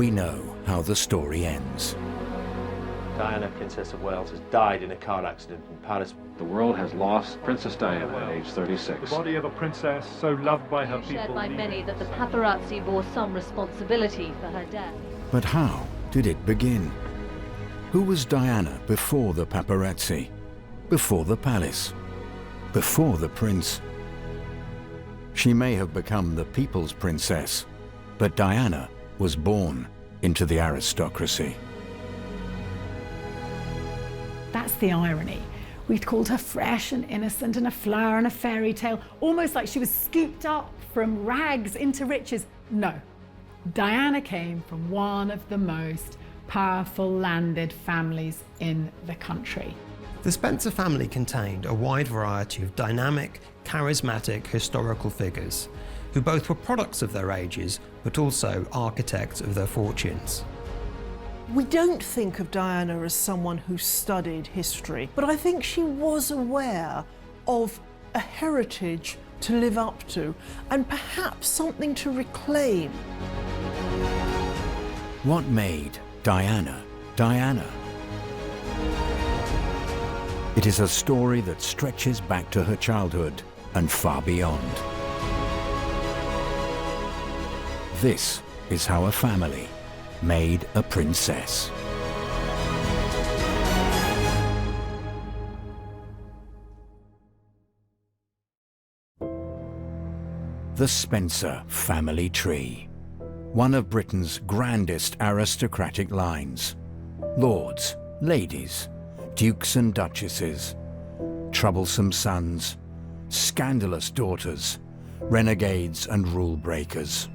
we know how the story ends. Diana, Princess of Wales, has died in a car accident in Paris. The world has lost Princess Diana at age 36. The body of a princess so loved by her people. Shared by many that the paparazzi bore some responsibility for her death. But how did it begin? Who was Diana before the paparazzi? Before the palace? Before the prince? She may have become the people's princess, but Diana was born into the aristocracy. That's the irony. We'd called her fresh and innocent and a flower and a fairy tale, almost like she was scooped up from rags into riches. No, Diana came from one of the most powerful landed families in the country. The Spencer family contained a wide variety of dynamic, charismatic historical figures, who both were products of their ages, but also architects of their fortunes. We don't think of Diana as someone who studied history, but I think she was aware of a heritage to live up to, and perhaps something to reclaim. What made Diana, Diana? It is a story that stretches back to her childhood and far beyond. This is how a family made a princess. The Spencer family tree, one of Britain's grandest aristocratic lines. Lords, ladies, dukes and duchesses, troublesome sons, scandalous daughters, renegades and rule breakers.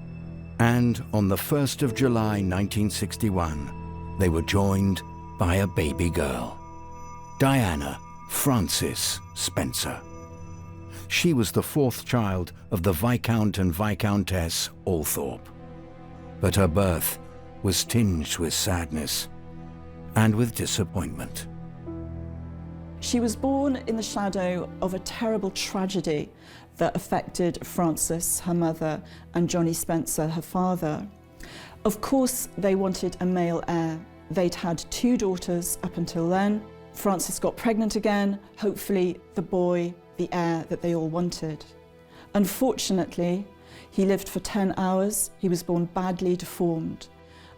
And on the 1st of July 1961, they were joined by a baby girl, Diana Frances Spencer. She was the fourth child of the Viscount and Viscountess Althorp. But her birth was tinged with sadness and with disappointment. She was born in the shadow of a terrible tragedy that affected Frances, her mother, and Johnny Spencer, her father. Of course, they wanted a male heir. They'd had 2 daughters up until then. Frances got pregnant again, hopefully the boy, the heir that they all wanted. Unfortunately, he lived for 10 hours. He was born badly deformed.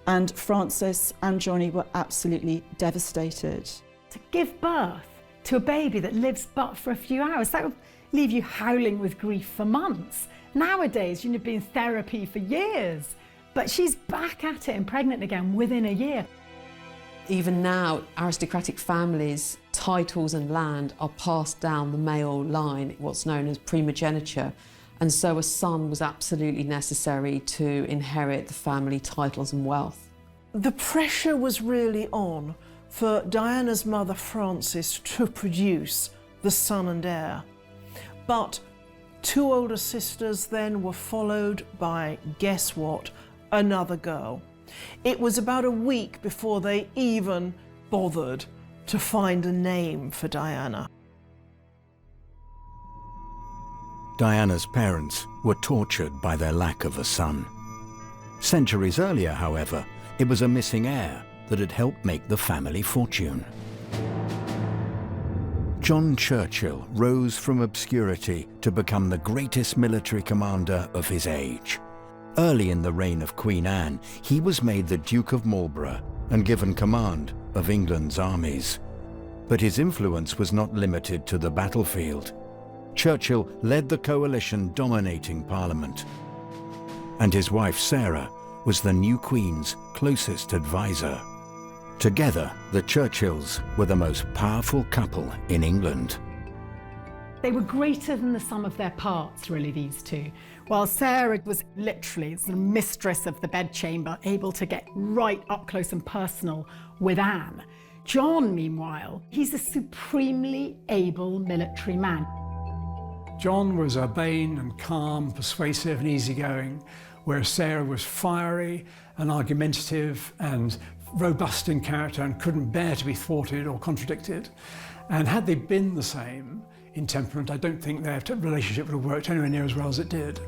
And Frances and Johnny were absolutely devastated. To give birth to a baby that lives but for a few hours, that would leave you howling with grief for months. Nowadays, you'd be in therapy for years. But she's back at it and pregnant again within a year. Even now, aristocratic families, titles and land are passed down the male line, what's known as primogeniture. And so a son was absolutely necessary to inherit the family titles and wealth. The pressure was really on for Diana's mother Frances to produce the son and heir. But 2 older sisters then were followed by, guess what, another girl. It was about a week before they even bothered to find a name for Diana. Diana's parents were tortured by their lack of a son. Centuries earlier, however, it was a missing heir that had helped make the family fortune. John Churchill rose from obscurity to become the greatest military commander of his age. Early in the reign of Queen Anne, he was made the Duke of Marlborough and given command of England's armies. But his influence was not limited to the battlefield. Churchill led the coalition dominating Parliament. And his wife Sarah was the new Queen's closest advisor. Together, the Churchills were the most powerful couple in England. They were greater than the sum of their parts, really, these two. While Sarah was literally the mistress of the bedchamber, able to get right up close and personal with Anne. John, meanwhile, he's a supremely able military man. John was urbane and calm, persuasive and easygoing, whereas Sarah was fiery and argumentative and robust in character and couldn't bear to be thwarted or contradicted. And had they been the same in temperament, I don't think their relationship would have worked anywhere near as well as it did.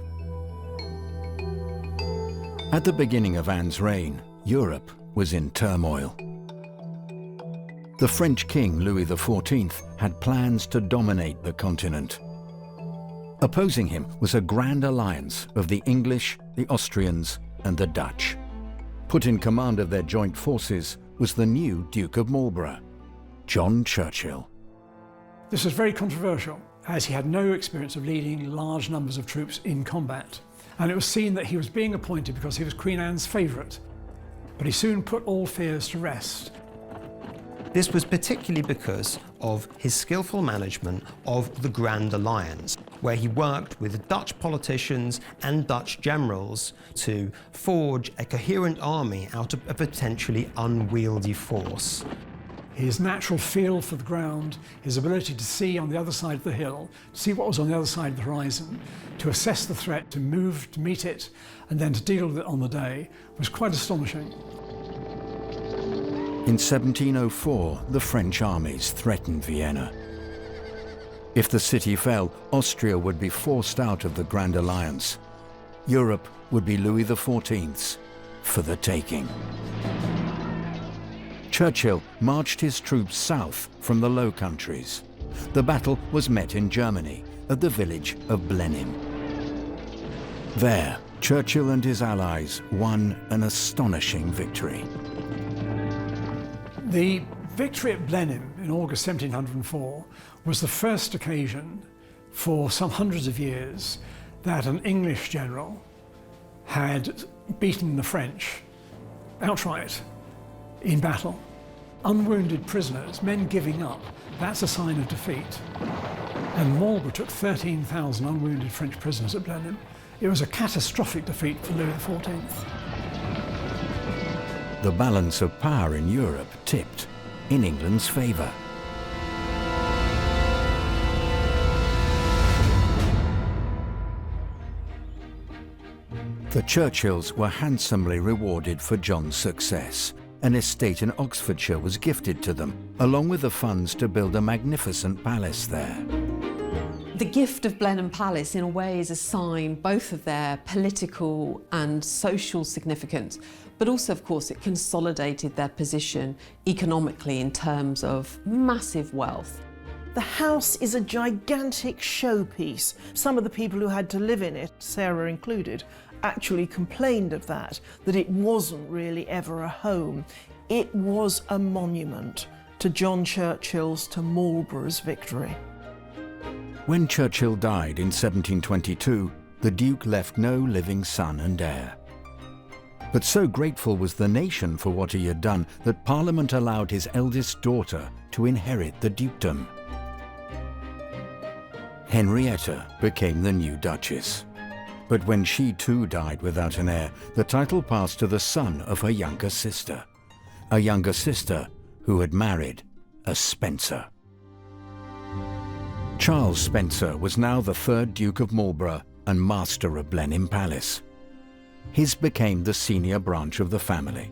At the beginning of Anne's reign, Europe was in turmoil. The French king Louis XIV had plans to dominate the continent. Opposing him was a grand alliance of the English, the Austrians, and the Dutch. Put in command of their joint forces was the new Duke of Marlborough, John Churchill. This was very controversial, as he had no experience of leading large numbers of troops in combat. And it was seen that he was being appointed because he was Queen Anne's favourite. But he soon put all fears to rest. This was particularly because of his skillful management of the Grand Alliance, where he worked with Dutch politicians and Dutch generals to forge a coherent army out of a potentially unwieldy force. His natural feel for the ground, his ability to see on the other side of the hill, to see what was on the other side of the horizon, to assess the threat, to move to meet it, and then to deal with it on the day, was quite astonishing. In 1704, the French armies threatened Vienna. If the city fell, Austria would be forced out of the Grand Alliance. Europe would be Louis XIV's for the taking. Churchill marched his troops south from the Low Countries. The battle was met in Germany at the village of Blenheim. There, Churchill and his allies won an astonishing victory. The victory at Blenheim in August 1704 was the first occasion for some hundreds of years that an English general had beaten the French outright in battle. Unwounded prisoners, men giving up, that's a sign of defeat. And Marlborough took 13,000 unwounded French prisoners at Blenheim. It was a catastrophic defeat for Louis XIV. The balance of power in Europe tipped in England's favour. The Churchills were handsomely rewarded for John's success. An estate in Oxfordshire was gifted to them, along with the funds to build a magnificent palace there. The gift of Blenheim Palace, in a way, is a sign both of their political and social significance, but also, of course, it consolidated their position economically in terms of massive wealth. The house is a gigantic showpiece. Some of the people who had to live in it, Sarah included, actually complained of that it wasn't really ever a home. It was a monument to John Churchill's, to Marlborough's victory. When Churchill died in 1722, the Duke left no living son and heir. But so grateful was the nation for what he had done that Parliament allowed his eldest daughter to inherit the dukedom. Henrietta became the new Duchess. But when she too died without an heir, the title passed to the son of her younger sister. A younger sister who had married a Spencer. Charles Spencer was now the third Duke of Marlborough and master of Blenheim Palace. His became the senior branch of the family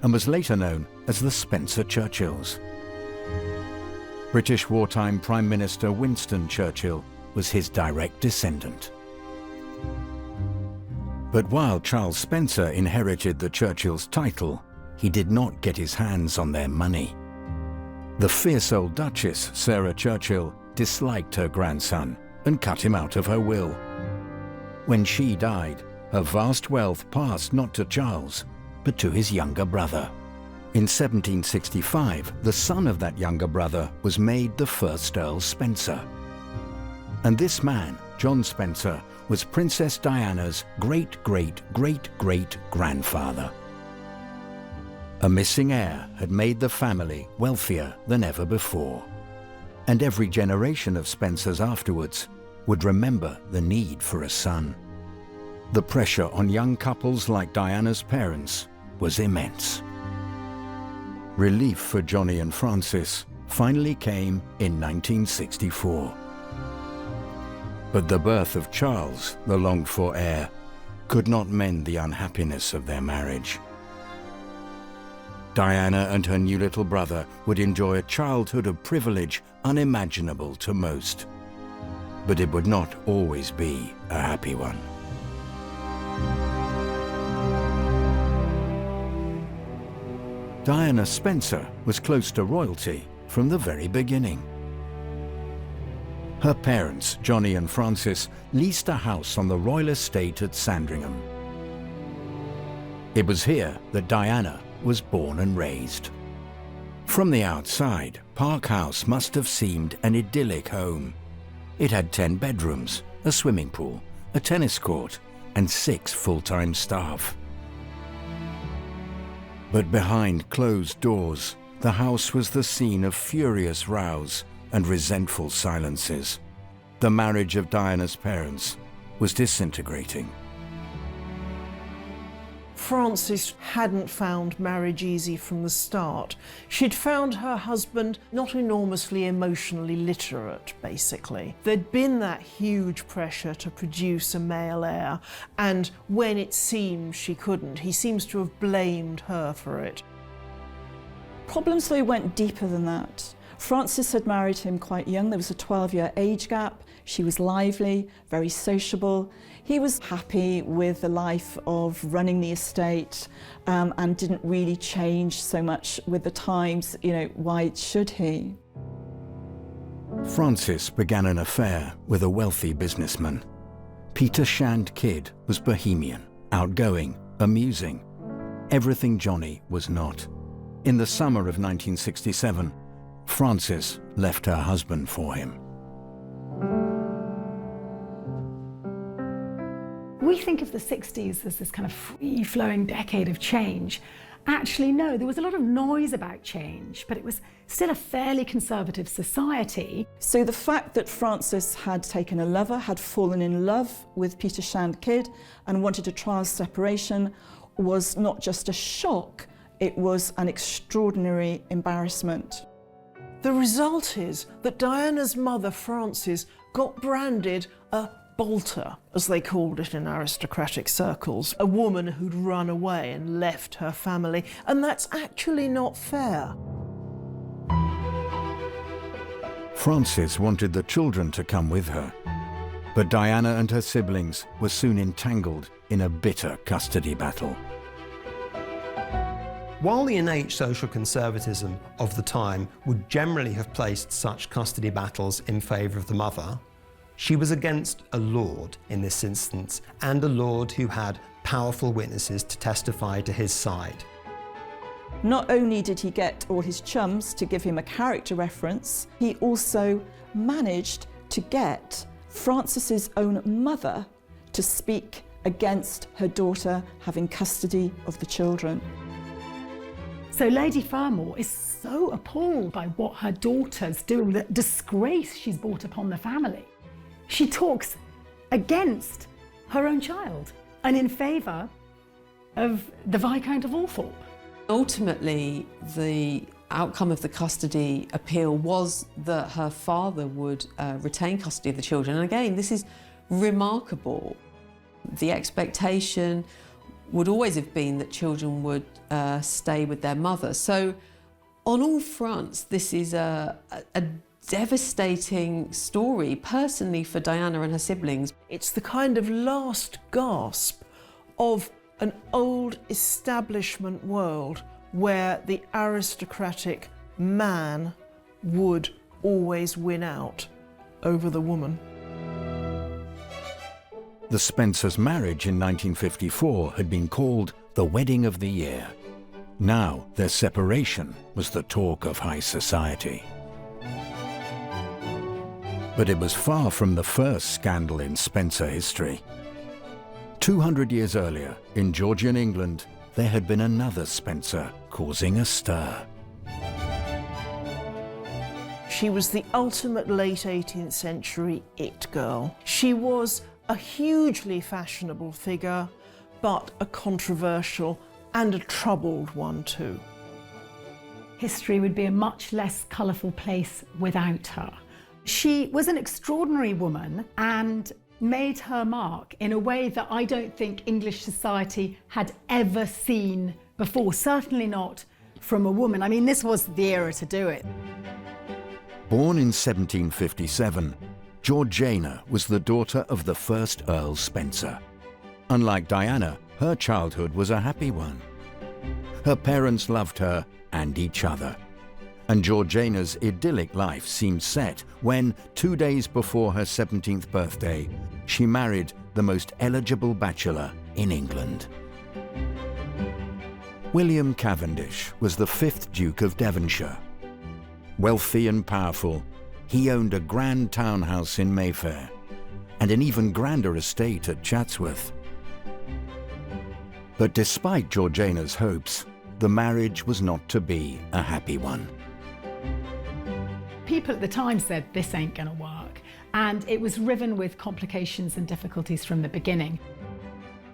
and was later known as the Spencer Churchills. British wartime Prime Minister Winston Churchill was his direct descendant. But while Charles Spencer inherited the Churchills' title, he did not get his hands on their money. The fierce old Duchess, Sarah Churchill, disliked her grandson and cut him out of her will. When she died, her vast wealth passed not to Charles, but to his younger brother. In 1765, the son of that younger brother was made the first Earl Spencer. And this man, John Spencer, was Princess Diana's great-great-great-great-grandfather. A missing heir had made the family wealthier than ever before. And every generation of Spencers afterwards would remember the need for a son. The pressure on young couples like Diana's parents was immense. Relief for Johnny and Frances finally came in 1964. But the birth of Charles, the longed-for heir, could not mend the unhappiness of their marriage. Diana and her new little brother would enjoy a childhood of privilege unimaginable to most. But it would not always be a happy one. Diana Spencer was close to royalty from the very beginning. Her parents, Johnny and Frances, leased a house on the royal estate at Sandringham. It was here that Diana was born and raised. From the outside, Park House must have seemed an idyllic home. It had 10 bedrooms, a swimming pool, a tennis court, and 6 full-time staff. But behind closed doors, the house was the scene of furious rows and resentful silences. The marriage of Diana's parents was disintegrating. Frances hadn't found marriage easy from the start. She'd found her husband not enormously emotionally literate, basically. There'd been that huge pressure to produce a male heir, and when it seemed she couldn't, he seems to have blamed her for it. Problems, though, went deeper than that. Frances had married him quite young. There was a 12-year age gap. She was lively, very sociable. He was happy with the life of running the estate and didn't really change so much with the times. You know, why should he? Frances began an affair with a wealthy businessman. Peter Shand Kidd was bohemian, outgoing, amusing. Everything Johnny was not. In the summer of 1967, Frances left her husband for him. We think of the 60s as this kind of free-flowing decade of change. Actually, no, there was a lot of noise about change, but it was still a fairly conservative society. So the fact that Frances had taken a lover, had fallen in love with Peter Shand Kidd and wanted a trial separation was not just a shock, it was an extraordinary embarrassment. The result is that Diana's mother, Frances, got branded a bolter, as they called it in aristocratic circles, a woman who'd run away and left her family, and that's actually not fair. Frances wanted the children to come with her, but Diana and her siblings were soon entangled in a bitter custody battle. While the innate social conservatism of the time would generally have placed such custody battles in favour of the mother, she was against a lord in this instance, and a lord who had powerful witnesses to testify to his side. Not only did he get all his chums to give him a character reference, he also managed to get Frances's own mother to speak against her daughter having custody of the children. So Lady Fermor is so appalled by what her daughter's doing, the disgrace she's brought upon the family. She talks against her own child and in favour of the Viscount of Althorp. Ultimately, the outcome of the custody appeal was that her father would retain custody of the children. And again, this is remarkable. The expectation would always have been that children would stay with their mother. So on all fronts, this is a devastating story, personally, for Diana and her siblings. It's the kind of last gasp of an old establishment world where the aristocratic man would always win out over the woman. The Spencers' marriage in 1954 had been called the wedding of the year. Now their separation was the talk of high society. But it was far from the first scandal in Spencer history. 200 years earlier, in Georgian England, there had been another Spencer causing a stir. She was the ultimate late 18th century it girl. She was a hugely fashionable figure, but a controversial and a troubled one too. History would be a much less colourful place without her. She was an extraordinary woman and made her mark in a way that I don't think English society had ever seen before, certainly not from a woman. I mean, this was the era to do it. Born in 1757, Georgiana was the daughter of the first Earl Spencer. Unlike Diana, her childhood was a happy one. Her parents loved her and each other. And Georgiana's idyllic life seemed set when, 2 days before her 17th birthday, she married the most eligible bachelor in England. William Cavendish was the 5th Duke of Devonshire. Wealthy and powerful, he owned a grand townhouse in Mayfair and an even grander estate at Chatsworth. But despite Georgiana's hopes, the marriage was not to be a happy one. People at the time said, this ain't gonna work, and it was riven with complications and difficulties from the beginning.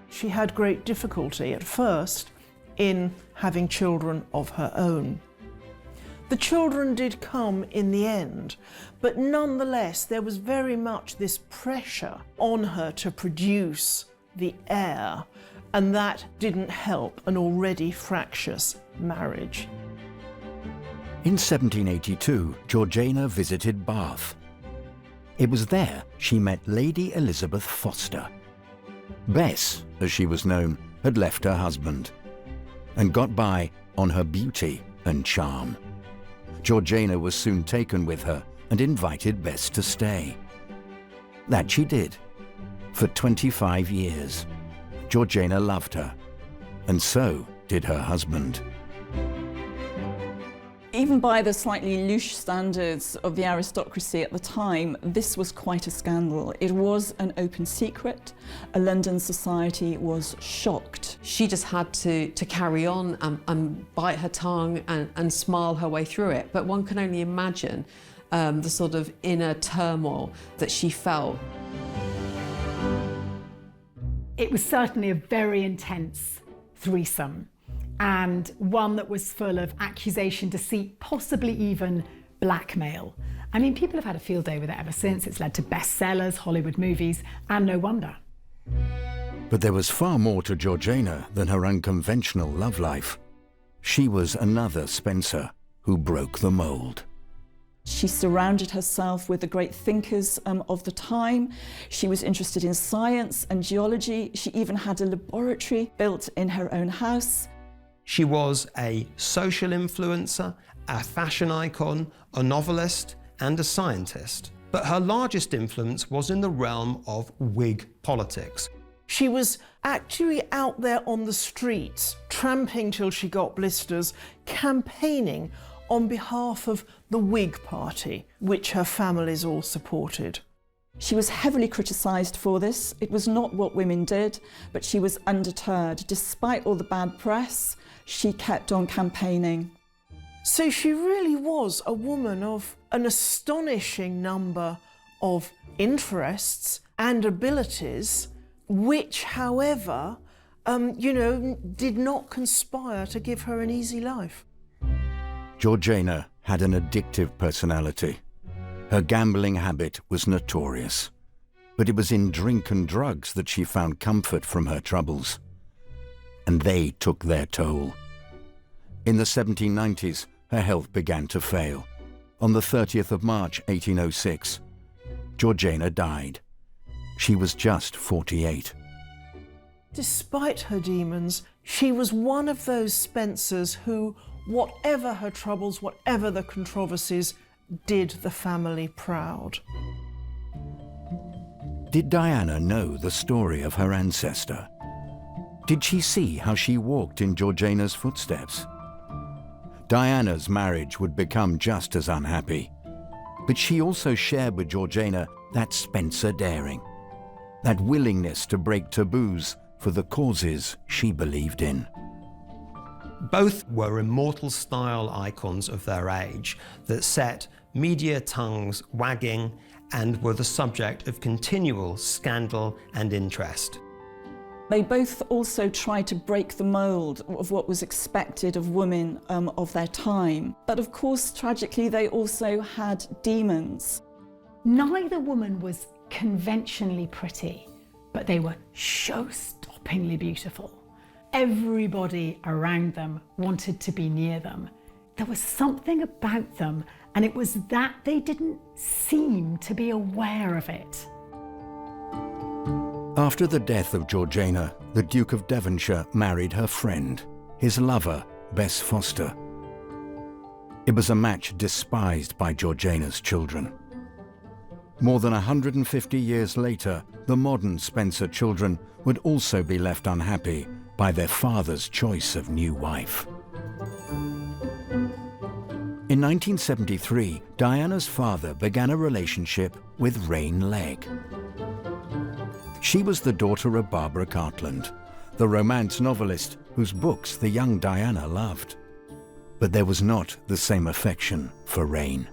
She had great difficulty at first in having children of her own. The children did come in the end, but nonetheless there was very much this pressure on her to produce the heir, and that didn't help an already fractious marriage. In 1782, Georgiana visited Bath. It was there she met Lady Elizabeth Foster. Bess, as she was known, had left her husband and got by on her beauty and charm. Georgiana was soon taken with her and invited Bess to stay. That she did. For 25 years, Georgiana loved her, and so did her husband. Even by the slightly loose standards of the aristocracy at the time, this was quite a scandal. It was an open secret. A London society was shocked. She just had to carry on and bite her tongue and smile her way through it. But one can only imagine the sort of inner turmoil that she felt. It was certainly a very intense threesome, and one that was full of accusation, deceit, possibly even blackmail. I mean, people have had a field day with it ever since. It's led to bestsellers, Hollywood movies, and no wonder. But there was far more to Georgiana than her unconventional love life. She was another Spencer who broke the mold. She surrounded herself with the great thinkers of the time. She was interested in science and geology. She even had a laboratory built in her own house. She was a social influencer, a fashion icon, a novelist, and a scientist. But her largest influence was in the realm of Whig politics. She was actually out there on the streets, tramping till she got blisters, campaigning on behalf of the Whig Party, which her families all supported. She was heavily criticised for this. It was not what women did, but she was undeterred. Despite all the bad press, she kept on campaigning. So she really was a woman of an astonishing number of interests and abilities, which, however, did not conspire to give her an easy life. Georgiana had an addictive personality. Her gambling habit was notorious, but it was in drink and drugs that she found comfort from her troubles. And they took their toll. In the 1790s, her health began to fail. On the 30th of March, 1806, Georgiana died. She was just 48. Despite her demons, she was one of those Spencers who, whatever her troubles, whatever the controversies, did the family proud. Did Diana know the story of her ancestor? Did she see how she walked in Georgiana's footsteps? Diana's marriage would become just as unhappy, but she also shared with Georgiana that Spencer daring, that willingness to break taboos for the causes she believed in. Both were immortal style icons of their age that set media tongues wagging and were the subject of continual scandal and interest. They both also tried to break the mould of what was expected of women of their time. But of course, tragically, they also had demons. Neither woman was conventionally pretty, but they were show-stoppingly beautiful. Everybody around them wanted to be near them. There was something about them, and it was that they didn't seem to be aware of it. After the death of Georgiana, the Duke of Devonshire married her friend, his lover, Bess Foster. It was a match despised by Georgiana's children. More than 150 years later, the modern Spencer children would also be left unhappy by their father's choice of new wife. In 1973, Diana's father began a relationship with Rain Legg. She was the daughter of Barbara Cartland, the romance novelist whose books the young Diana loved. But there was not the same affection for Rain.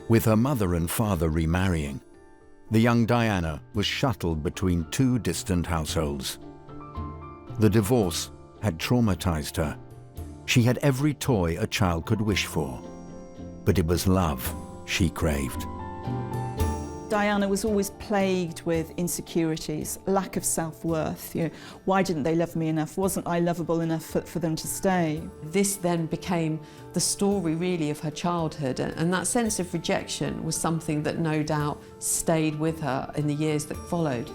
With her mother and father remarrying, the young Diana was shuttled between two distant households. The divorce had traumatized her. She had every toy a child could wish for, but it was love she craved. Diana was always plagued with insecurities, lack of self-worth. Why didn't they love me enough? Wasn't I lovable enough for them to stay? This then became the story really of her childhood, and that sense of rejection was something that no doubt stayed with her in the years that followed.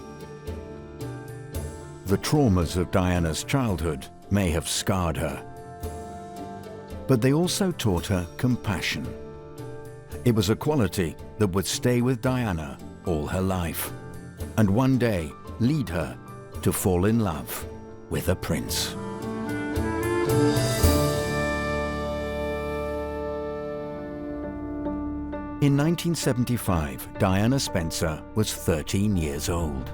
The traumas of Diana's childhood may have scarred her, but they also taught her compassion. It was a quality that would stay with Diana all her life, and one day lead her to fall in love with a prince. In 1975, Diana Spencer was 13 years old.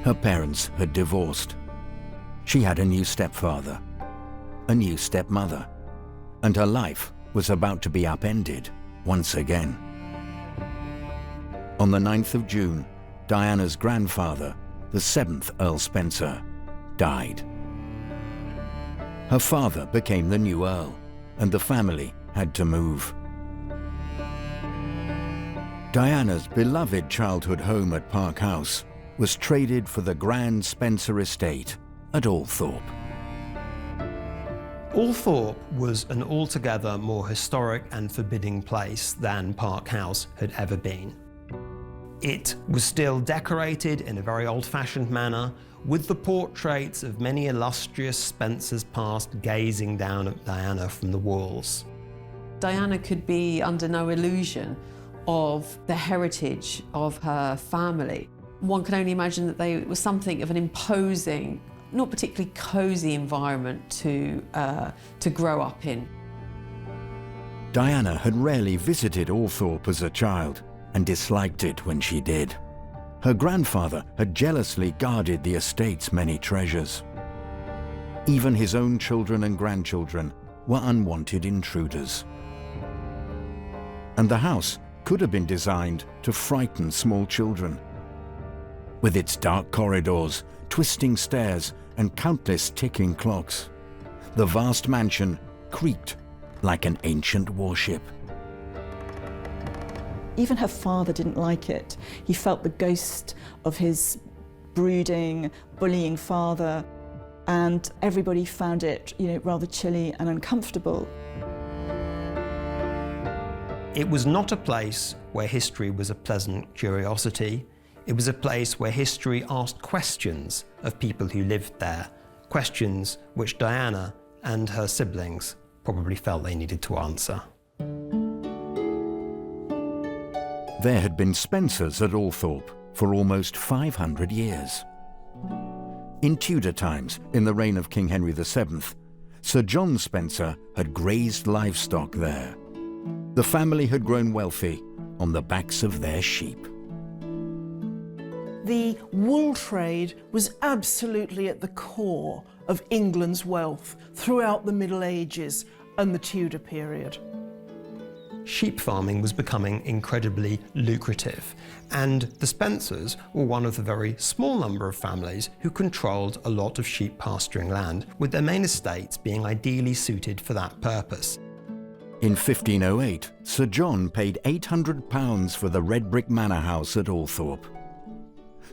Her parents had divorced. She had a new stepfather, a new stepmother, and her life was about to be upended once again. On the 9th of June, Diana's grandfather, the 7th Earl Spencer, died. Her father became the new Earl, and the family had to move. Diana's beloved childhood home at Park House was traded for the grand Spencer estate at Althorp. Althorp was an altogether more historic and forbidding place than Park House had ever been. It was still decorated in a very old-fashioned manner, with the portraits of many illustrious Spencers past gazing down at Diana from the walls. Diana could be under no illusion of the heritage of her family. One can only imagine that it was something of an imposing, not particularly cosy environment to grow up in. Diana had rarely visited Althorp as a child and disliked it when she did. Her grandfather had jealously guarded the estate's many treasures. Even his own children and grandchildren were unwanted intruders. And the house could have been designed to frighten small children. With its dark corridors, twisting stairs, and countless ticking clocks, the vast mansion creaked like an ancient warship. Even her father didn't like it. He felt the ghost of his brooding, bullying father, and everybody found it, rather chilly and uncomfortable. It was not a place where history was a pleasant curiosity. It was a place where history asked questions of people who lived there, questions which Diana and her siblings probably felt they needed to answer. There had been Spencers at Althorp for almost 500 years. In Tudor times, in the reign of King Henry VII, Sir John Spencer had grazed livestock there. The family had grown wealthy on the backs of their sheep. The wool trade was absolutely at the core of England's wealth throughout the Middle Ages and the Tudor period. Sheep farming was becoming incredibly lucrative, and the Spencers were one of the very small number of families who controlled a lot of sheep pasturing land, with their main estates being ideally suited for that purpose. In 1508, Sir John paid £800 for the red brick manor house at Althorp.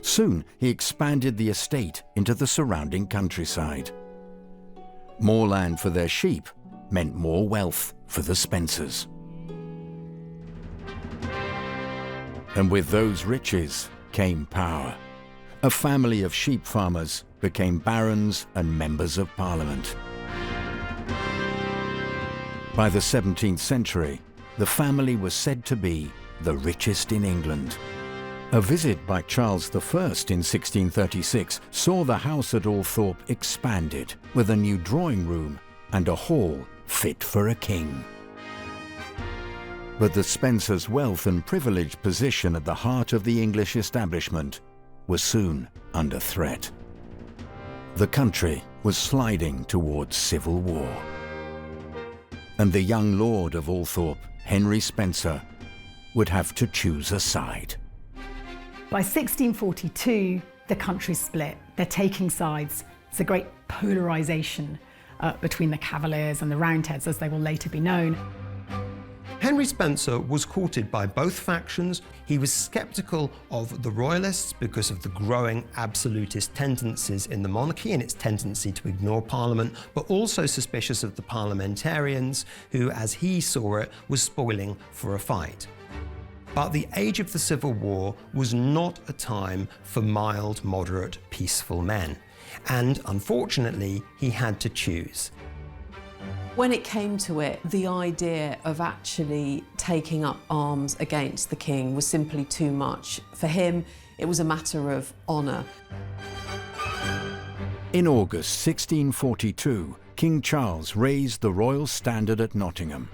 Soon, he expanded the estate into the surrounding countryside. More land for their sheep meant more wealth for the Spencers. And with those riches came power. A family of sheep farmers became barons and members of Parliament. By the 17th century, the family was said to be the richest in England. A visit by Charles I in 1636 saw the house at Althorp expanded with a new drawing room and a hall fit for a king. But the Spencers' wealth and privileged position at the heart of the English establishment was soon under threat. The country was sliding towards civil war. And the young lord of Althorp, Henry Spencer, would have to choose a side. By 1642, the country's split. They're taking sides. It's a great polarisation between the Cavaliers and the Roundheads, as they will later be known. Henry Spencer was courted by both factions. He was sceptical of the Royalists because of the growing absolutist tendencies in the monarchy and its tendency to ignore Parliament, but also suspicious of the parliamentarians who, as he saw it, was spoiling for a fight. But the age of the Civil War was not a time for mild, moderate, peaceful men. And unfortunately, he had to choose. When it came to it, the idea of actually taking up arms against the king was simply too much. For him, it was a matter of honour. In August 1642, King Charles raised the royal standard at Nottingham.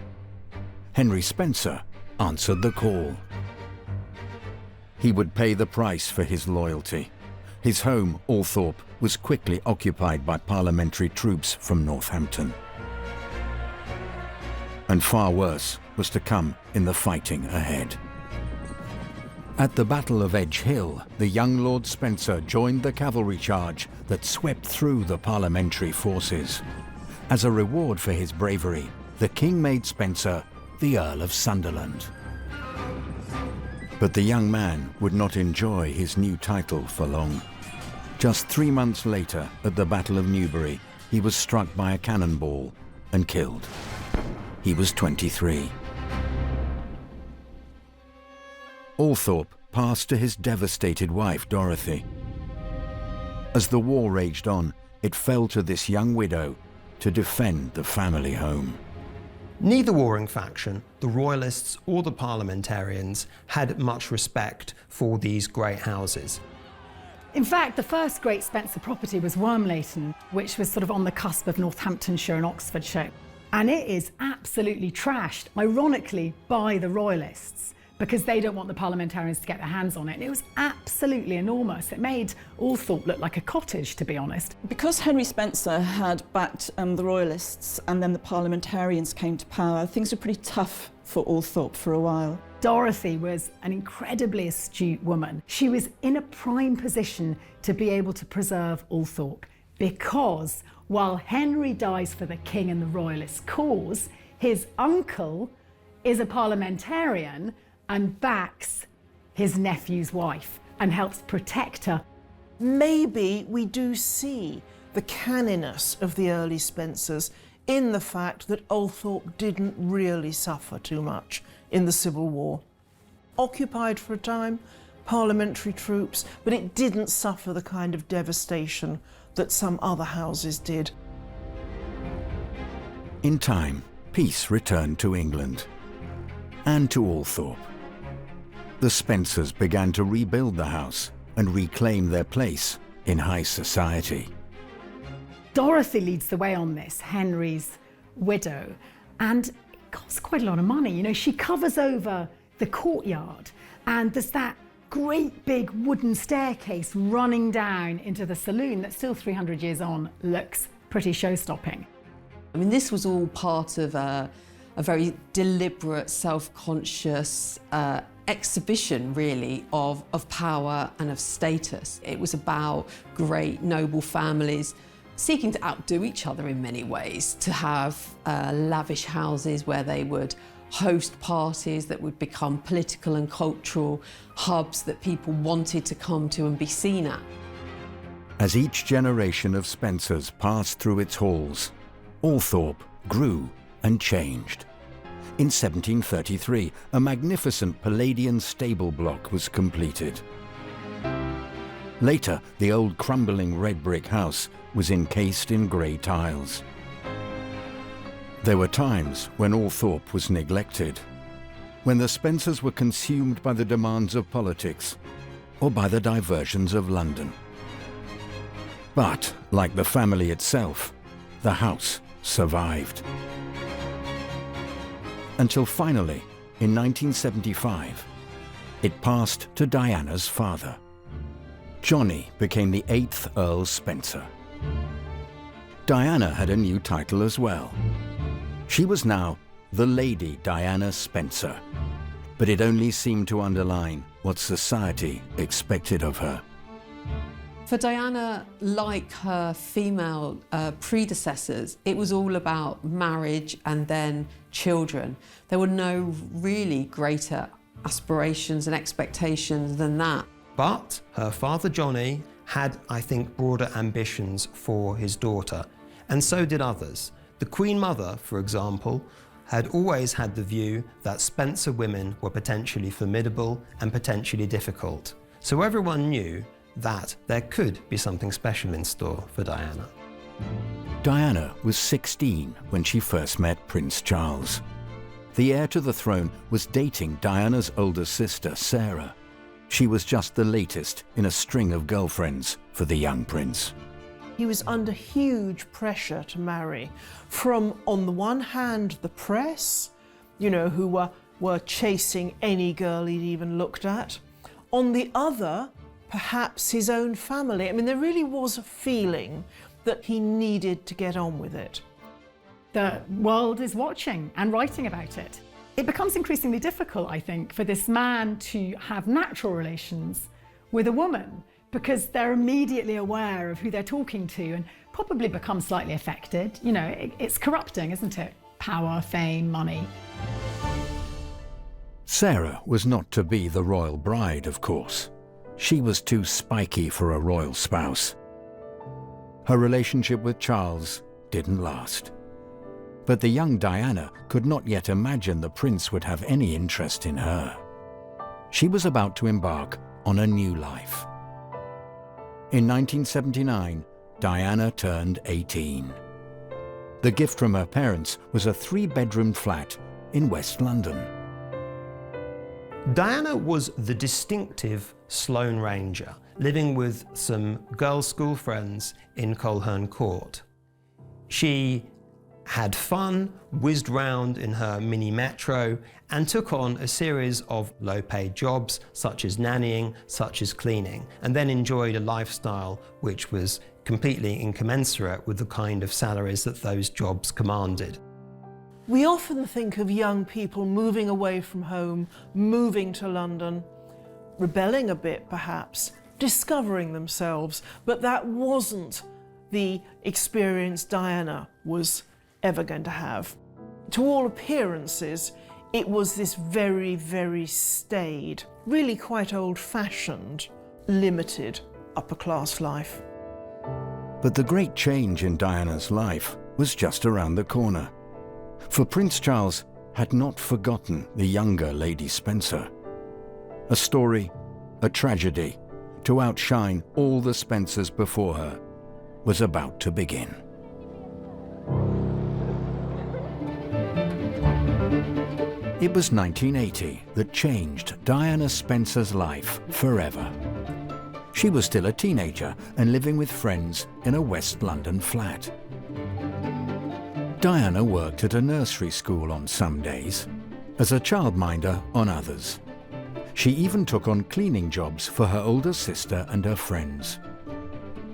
Henry Spencer answered the call. He would pay the price for his loyalty. His home, Althorp, was quickly occupied by parliamentary troops from Northampton. And far worse was to come in the fighting ahead. At the Battle of Edge Hill, the young Lord Spencer joined the cavalry charge that swept through the parliamentary forces. As a reward for his bravery, the king made Spencer the Earl of Sunderland. But the young man would not enjoy his new title for long. Just 3 months later, at the Battle of Newbury, he was struck by a cannonball and killed. He was 23. Althorp passed to his devastated wife, Dorothy. As the war raged on, it fell to this young widow to defend the family home. Neither warring faction, the Royalists or the parliamentarians, had much respect for these great houses. In fact, the first great Spencer property was Wormleighton, which was sort of on the cusp of Northamptonshire and Oxfordshire. And it is absolutely trashed, ironically, by the Royalists, because they don't want the parliamentarians to get their hands on it. And it was absolutely enormous. It made Althorp look like a cottage, to be honest. Because Henry Spencer had backed the Royalists and then the parliamentarians came to power, things were pretty tough for Althorp for a while. Dorothy was an incredibly astute woman. She was in a prime position to be able to preserve Althorp because while Henry dies for the king and the royalist cause, his uncle is a parliamentarian and backs his nephew's wife and helps protect her. Maybe we do see the canniness of the early Spencers in the fact that Althorp didn't really suffer too much in the Civil War. Occupied for a time, parliamentary troops, but it didn't suffer the kind of devastation that some other houses did. In time, peace returned to England and to Althorp. The Spencers began to rebuild the house and reclaim their place in high society. Dorothy leads the way on this, Henry's widow, and it costs quite a lot of money. You know, she covers over the courtyard and there's that great big wooden staircase running down into the saloon that still 300 years on looks pretty show-stopping. I mean, this was all part of a very deliberate, self-conscious exhibition, really, of power and of status. It was about great, noble families seeking to outdo each other in many ways, to have lavish houses where they would host parties that would become political and cultural hubs that people wanted to come to and be seen at. As each generation of Spencers passed through its halls, Althorp grew and changed. In 1733, a magnificent Palladian stable block was completed. Later, the old crumbling red brick house was encased in grey tiles. There were times when Althorp was neglected, when the Spencers were consumed by the demands of politics or by the diversions of London. But, like the family itself, the house survived. Until finally, in 1975, it passed to Diana's father. Johnny became the 8th Earl Spencer. Diana had a new title as well. She was now the Lady Diana Spencer, but it only seemed to underline what society expected of her. For Diana, like her female predecessors, it was all about marriage and then children. There were no really greater aspirations and expectations than that. But her father Johnny had, I think, broader ambitions for his daughter, and so did others. The Queen Mother, for example, had always had the view that Spencer women were potentially formidable and potentially difficult. So everyone knew that there could be something special in store for Diana. Diana was 16 when she first met Prince Charles. The heir to the throne was dating Diana's older sister, Sarah. She was just the latest in a string of girlfriends for the young prince. He was under huge pressure to marry from, on the one hand, the press, you know, who were chasing any girl he'd even looked at. On the other, perhaps his own family. I mean, there really was a feeling that he needed to get on with it. The world is watching and writing about it. It becomes increasingly difficult, I think, for this man to have natural relations with a woman because they're immediately aware of who they're talking to and probably become slightly affected. You know, it's corrupting, isn't it? Power, fame, money. Sarah was not to be the royal bride, of course. She was too spiky for a royal spouse. Her relationship with Charles didn't last. But the young Diana could not yet imagine the prince would have any interest in her. She was about to embark on a new life. In 1979, Diana turned 18. The gift from her parents was a 3-bedroom flat in West London. Diana was the distinctive Sloane Ranger, living with some girls' school friends in Coleherne Court. She had fun, whizzed round in her mini metro, and took on a series of low-paid jobs, such as nannying, such as cleaning, and then enjoyed a lifestyle which was completely incommensurate with the kind of salaries that those jobs commanded. We often think of young people moving away from home, moving to London, rebelling a bit perhaps, discovering themselves, but that wasn't the experience Diana was ever going to have. To all appearances, it was this very, very staid, really quite old-fashioned, limited upper-class life. But the great change in Diana's life was just around the corner. For Prince Charles had not forgotten the younger Lady Spencer. A story, a tragedy, to outshine all the Spencers before her, was about to begin. It was 1980 that changed Diana Spencer's life forever. She was still a teenager and living with friends in a West London flat. Diana worked at a nursery school on some days, as a childminder on others. She even took on cleaning jobs for her older sister and her friends.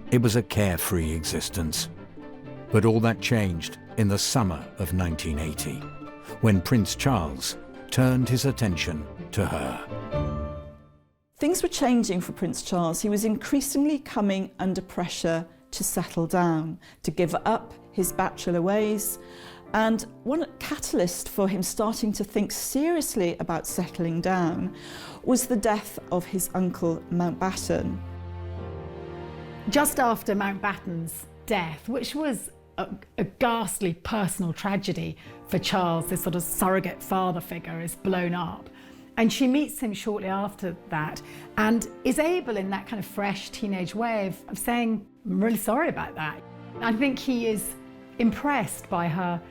It was a carefree existence. But all that changed in the summer of 1980, when Prince Charles turned his attention to her. Things were changing for Prince Charles. He was increasingly coming under pressure to settle down, to give up his bachelor ways. And one catalyst for him starting to think seriously about settling down was the death of his uncle Mountbatten. Just after Mountbatten's death, which was a ghastly personal tragedy for Charles, this sort of surrogate father figure is blown up. And she meets him shortly after that and is able in that kind of fresh teenage way of saying, I'm really sorry about that. I think he is impressed by her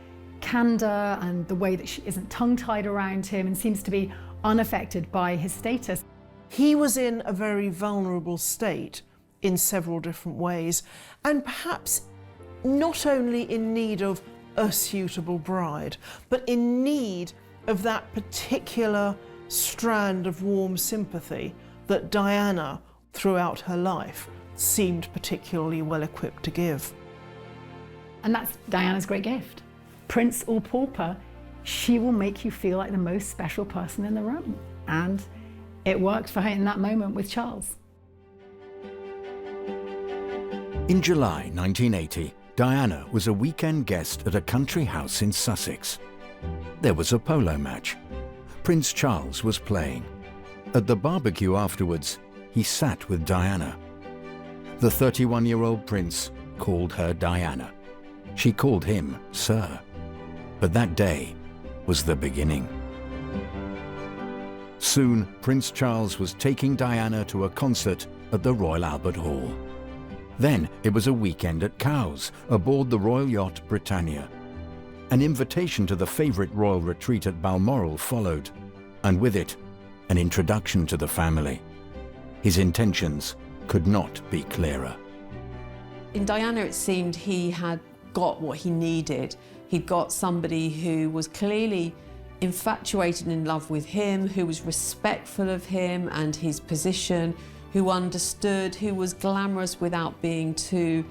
candour and the way that she isn't tongue-tied around him and seems to be unaffected by his status. He was in a very vulnerable state in several different ways, and perhaps not only in need of a suitable bride, but in need of that particular strand of warm sympathy that Diana, throughout her life, seemed particularly well equipped to give. And that's Diana's great gift. Prince or pauper, she will make you feel like the most special person in the room. And it worked for her in that moment with Charles. In July 1980, Diana was a weekend guest at a country house in Sussex. There was a polo match. Prince Charles was playing. At the barbecue afterwards, he sat with Diana. The 31-year-old prince called her Diana. She called him Sir. But that day was the beginning. Soon, Prince Charles was taking Diana to a concert at the Royal Albert Hall. Then it was a weekend at Cowes, aboard the royal yacht Britannia. An invitation to the favourite royal retreat at Balmoral followed, and with it, an introduction to the family. His intentions could not be clearer. In Diana, it seemed he had got what he needed. He'd got somebody who was clearly infatuated and in love with him, who was respectful of him and his position, who understood, who was glamorous without being too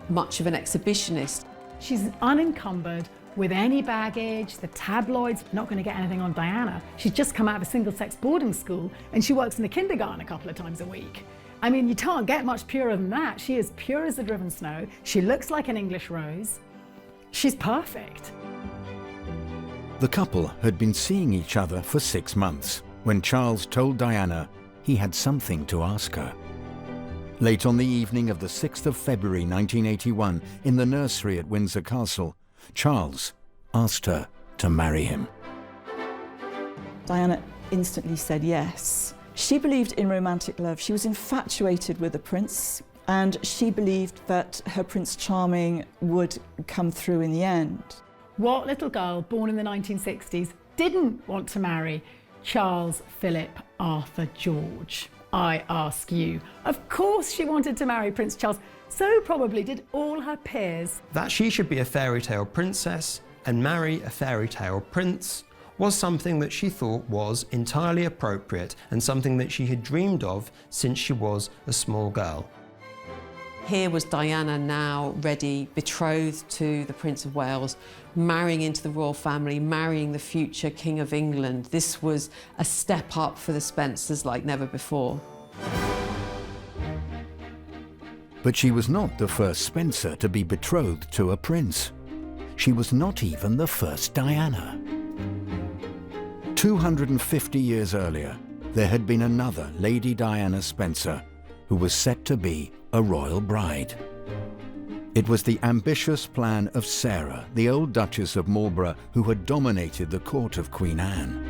much of an exhibitionist. She's unencumbered with any baggage. The tabloids are not going to get anything on Diana. She's just come out of a single-sex boarding school and she works in a kindergarten a couple of times a week. I mean, you can't get much purer than that. She is pure as the driven snow. She looks like an English rose. She's perfect. The couple had been seeing each other for 6 months when Charles told Diana he had something to ask her. Late on the evening of the 6th of February 1981, in the nursery at Windsor Castle, Charles asked her to marry him. Diana instantly said yes. She believed in romantic love. She was infatuated with the prince, and she believed that her Prince Charming would come through in the end. What little girl born in the 1960s didn't want to marry Charles Philip Arthur George? I ask you. Of course she wanted to marry Prince Charles. So probably did all her peers. That she should be a fairy tale princess and marry a fairy tale prince was something that she thought was entirely appropriate and something that she had dreamed of since she was a small girl. Here was Diana now ready, betrothed to the Prince of Wales, marrying into the royal family, marrying the future King of England. This was a step up for the Spencers like never before. But she was not the first Spencer to be betrothed to a prince. She was not even the first Diana. 250 years earlier, there had been another Lady Diana Spencer who was set to be a royal bride. It was the ambitious plan of Sarah, the old Duchess of Marlborough, who had dominated the court of Queen Anne.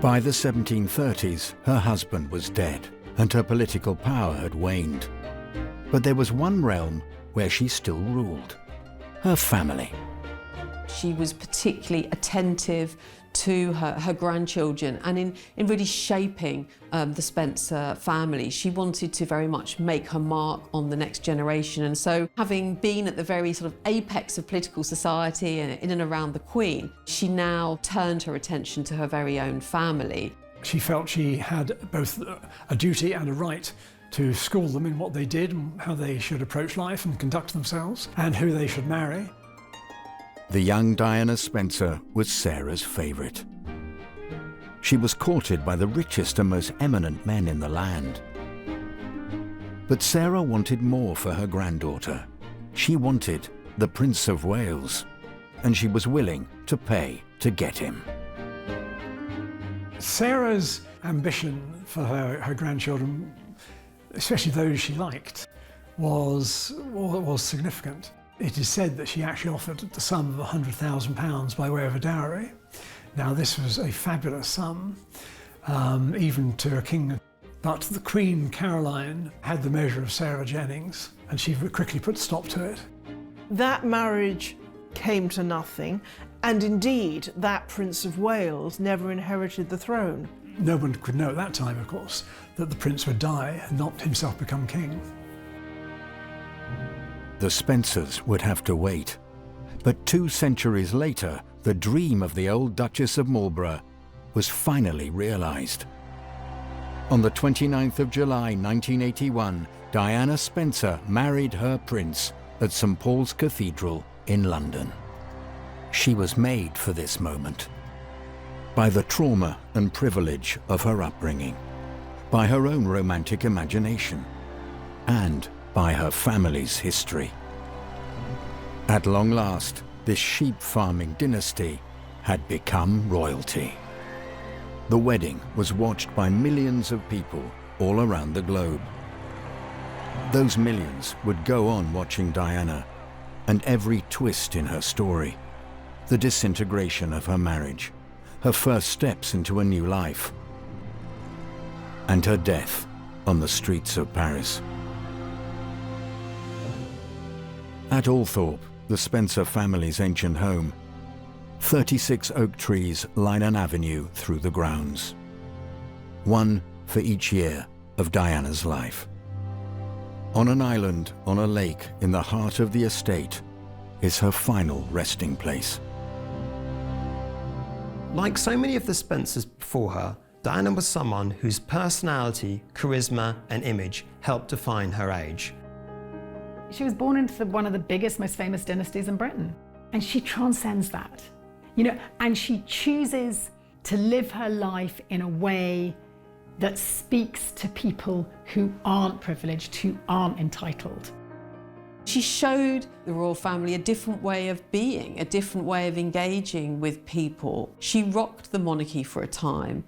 By the 1730s, her husband was dead and her political power had waned. But there was one realm where she still ruled: her family. She was particularly attentive to her grandchildren, and in really shaping the Spencer family. She wanted to very much make her mark on the next generation, and so having been at the very sort of apex of political society and in and around the Queen, she now turned her attention to her very own family. She felt she had both a duty and a right to school them in what they did and how they should approach life and conduct themselves, and who they should marry. The young Diana Spencer was Sarah's favourite. She was courted by the richest and most eminent men in the land. But Sarah wanted more for her granddaughter. She wanted the Prince of Wales, and she was willing to pay to get him. Sarah's ambition for her grandchildren, especially those she liked, was significant. It is said that she actually offered the sum of £100,000 by way of a dowry. Now this was a fabulous sum, even to a king. But the Queen Caroline had the measure of Sarah Jennings, and she quickly put a stop to it. That marriage came to nothing, and indeed that Prince of Wales never inherited the throne. No one could know at that time, of course, that the prince would die and not himself become king. The Spencers would have to wait. But 2 centuries later, the dream of the old Duchess of Marlborough was finally realised. On the 29th of July 1981, Diana Spencer married her prince at St Paul's Cathedral in London. She was made for this moment. By the trauma and privilege of her upbringing, by her own romantic imagination, and by her family's history. At long last, this sheep farming dynasty had become royalty. The wedding was watched by millions of people all around the globe. Those millions would go on watching Diana and every twist in her story, the disintegration of her marriage, her first steps into a new life, and her death on the streets of Paris. At Althorp, the Spencer family's ancient home, 36 oak trees line an avenue through the grounds. One for each year of Diana's life. On an island on a lake in the heart of the estate is her final resting place. Like so many of the Spencers before her, Diana was someone whose personality, charisma and image helped define her age. She was born into one of the biggest, most famous dynasties in Britain, and she transcends that. And she chooses to live her life in a way that speaks to people who aren't privileged, who aren't entitled. She showed the royal family a different way of being, a different way of engaging with people. She rocked the monarchy for a time.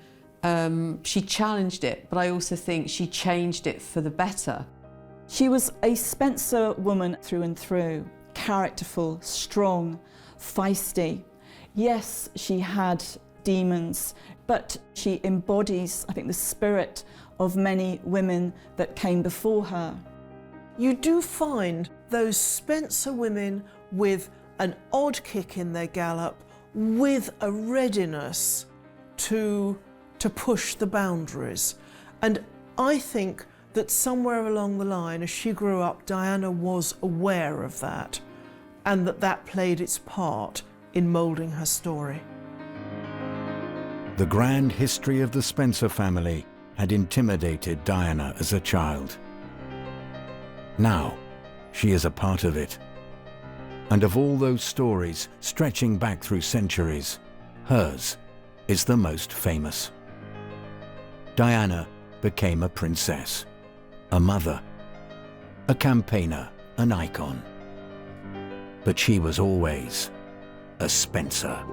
She challenged it, but I also think she changed it for the better. She was a Spencer woman through and through, characterful, strong, feisty. Yes, she had demons, but she embodies, I think, the spirit of many women that came before her. You do find those Spencer women with an odd kick in their gallop, with a readiness to push the boundaries. And I think that somewhere along the line, as she grew up, Diana was aware of that, and that played its part in moulding her story. The grand history of the Spencer family had intimidated Diana as a child. Now, she is a part of it. And of all those stories stretching back through centuries, hers is the most famous. Diana became a princess, a mother, a campaigner, an icon. But she was always a Spencer.